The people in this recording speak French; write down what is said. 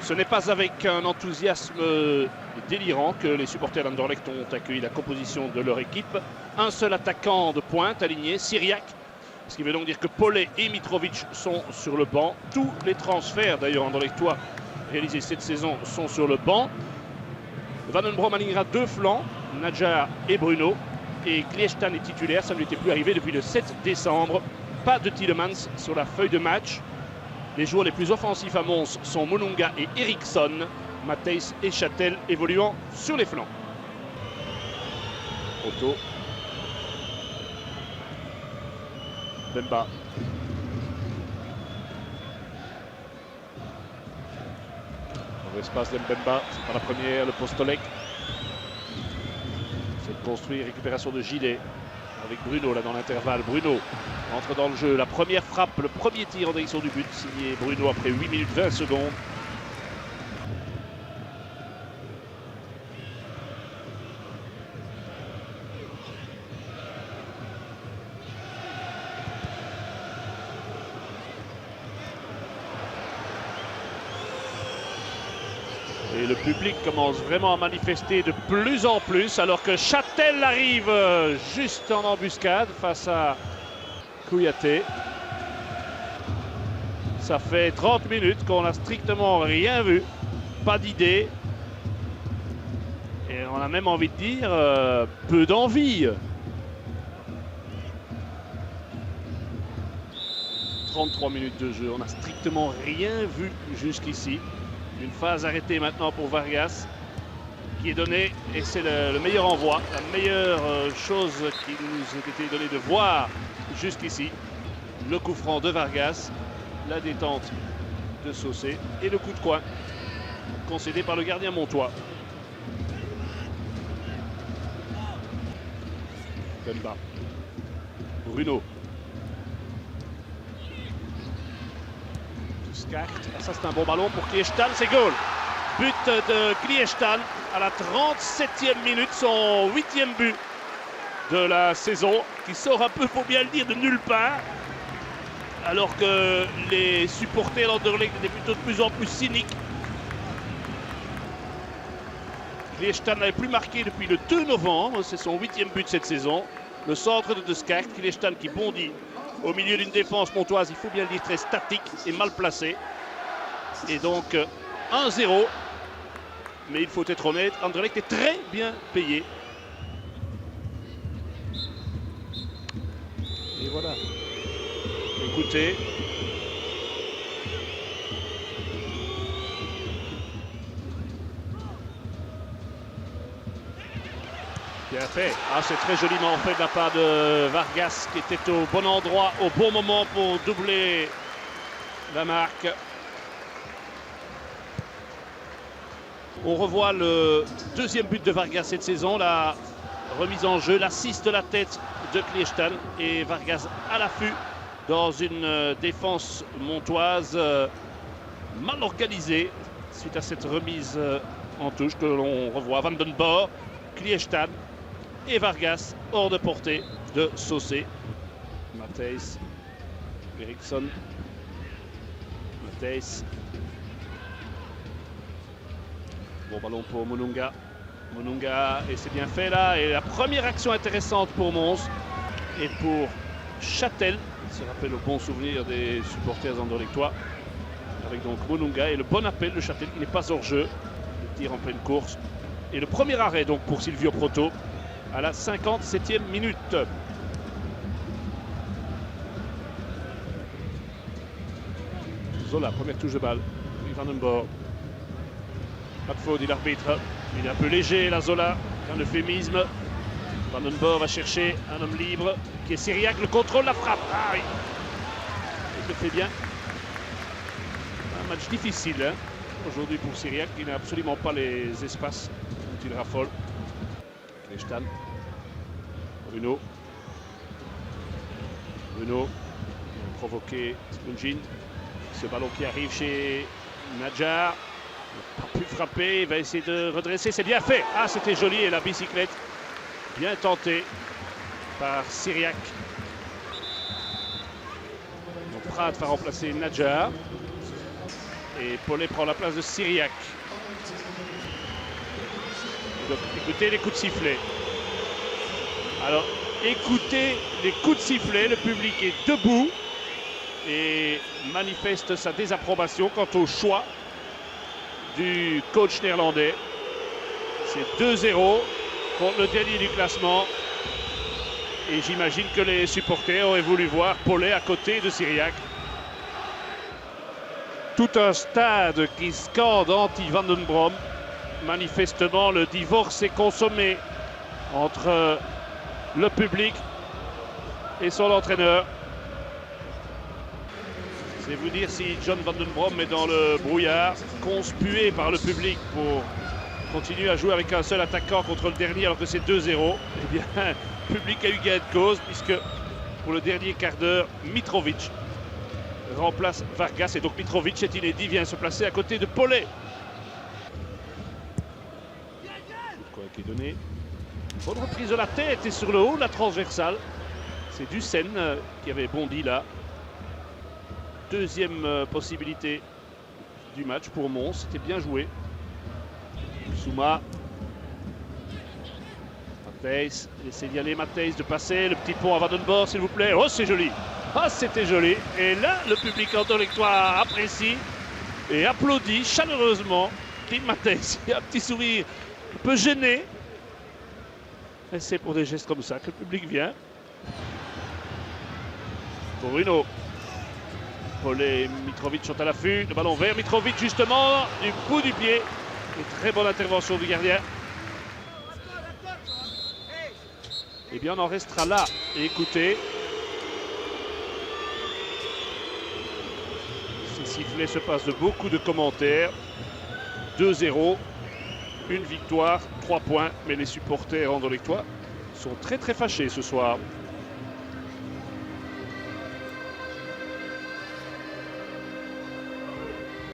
Ce n'est pas avec un enthousiasme délirant que les supporters d'Anderlecht ont accueilli la composition de leur équipe. Un seul attaquant de pointe aligné, Syriac. Ce qui veut donc dire que Paulet et Mitrovic sont sur le banc. Tous les transferts d'ailleurs anderlechtois réalisés cette saison sont sur le banc. Van den Brom alignera deux flancs, Nadjar et Bruno. Et Kliestan est titulaire, ça ne lui était plus arrivé depuis le 7 décembre. Pas de Tielemans sur la feuille de match. Les joueurs les plus offensifs à Mons sont Monunga et Eriksson. Matthijs et Châtel évoluant sur les flancs. Otto. Bemba. Dans l'espace d'Mbemba, c'est pas la première, le Postolek. C'est de construire, récupération de Gilet. Avec Bruno là dans l'intervalle. Bruno entre dans le jeu. La première frappe, le premier tir en direction du but, signé Bruno après 8 minutes 20 secondes. Et le public commence vraiment à manifester de plus en plus, alors que Châtel arrive juste en embuscade face à Kouyaté. Ça fait 30 minutes qu'on n'a strictement rien vu, pas d'idée. Et on a même envie de dire peu d'envie. 33 minutes de jeu, on n'a strictement rien vu jusqu'ici. Une phase arrêtée maintenant pour Vargas qui est donnée et c'est le meilleur envoi, la meilleure chose qui nous a été donnée de voir jusqu'ici. Le coup franc de Vargas, la détente de Saucé et le coup de coin concédé par le gardien montois. Bemba. Bruno. Ça c'est un bon ballon pour Kliestan, c'est goal. But de Kliestan à la 37e minute, son 8e but de la saison, qui sort un peu, faut bien le dire, de nulle part. Alors que les supporters d'Anderlecht étaient plutôt de plus en plus cyniques. Kliestan n'avait plus marqué depuis le 2 novembre, c'est son 8e but cette saison. Le centre de Skaert, Kliestan qui bondit au milieu d'une défense montoise, il faut bien le dire, très statique et mal placée. Et donc 1-0. Mais il faut être honnête, Anderlecht est très bien payé. Et voilà. Écoutez. Bien fait. Ah, c'est très joliment fait de la part de Vargas qui était au bon endroit, au bon moment pour doubler la marque. On revoit le deuxième but de Vargas cette saison, la remise en jeu, l'assist de la tête de Kliestan et Vargas à l'affût dans une défense montoise mal organisée suite à cette remise en touche que l'on revoit. Van den Brom, Kliestan et Vargas hors de portée de Saucé. Matthijs, Eriksson, Matthijs. Bon ballon pour Monunga. Monunga, et c'est bien fait là. Et la première action intéressante pour Mons et pour Châtel. Ça rappelle au bon souvenir des supporters anderlechtois. Avec donc Monunga et le bon appel de Châtel qui n'est pas hors jeu. Le tir en pleine course. Et le premier arrêt donc pour Silvio Proto à la 57e minute. Zola, première touche de balle. Van den Brom. Pas de faute, dit l'arbitre. Il est un peu léger, la Zola. Un euphémisme. Van den Brom va chercher un homme libre qui est Syriac. Le contrôle, la frappe. Ah oui. Il le fait bien. Un match difficile hein, aujourd'hui pour Syriac. Il n'a absolument pas les espaces dont il raffole. Kliestan. Bruno. Bruno. Il a provoqué Spongin. Ce ballon qui arrive chez Nadjar. Il n'a pas pu frapper, il va essayer de redresser, c'est bien fait. Ah, c'était joli et la bicyclette bien tentée par Syriac. Donc Prat va remplacer Nadjar. Et Paulet prend la place de Cyriac. Donc écoutez les coups de sifflet. Alors écoutez les coups de sifflet, le public est debout et manifeste sa désapprobation quant au choix du coach néerlandais. C'est 2-0 contre le dernier du classement. Et j'imagine que les supporters auraient voulu voir Paulet à côté de Cyriac. Tout un stade qui scande anti-Van den Brom. Manifestement, le divorce est consommé entre le public et son entraîneur. C'est vous dire si John Van den Brom est dans le brouillard, conspué par le public pour continuer à jouer avec un seul attaquant contre le dernier alors que c'est 2-0. Eh bien, le public a eu gain de cause puisque pour le dernier quart d'heure, Mitrovic remplace Vargas et donc Mitrovic, c'est inédit, vient se placer à côté de Paulet. Quoi qui est donné. Bonne reprise de la tête et sur le haut, la transversale. C'est Dussen qui avait bondi là. Deuxième possibilité du match pour Mons, c'était bien joué. Souma. Matthijs, laissez y aller Matthijs de passer, le petit pont à Vandenborg s'il vous plaît. Oh c'est joli, ah c'était joli. Et là le public anderlechtois apprécie et applaudit chaleureusement Tim Matthijs. Il y a un petit sourire un peu gêné. Et c'est pour des gestes comme ça que le public vient. Pour Bruno. Paulet et Mitrovic sont à l'affût. Le ballon vers Mitrovic justement du bout du pied. Une très bonne intervention du gardien. Eh bien on en restera là. Et écoutez. Ces sifflets se passent de beaucoup de commentaires. 2-0. Une victoire, 3 points. Mais les supporters anderlechtois sont très très fâchés ce soir.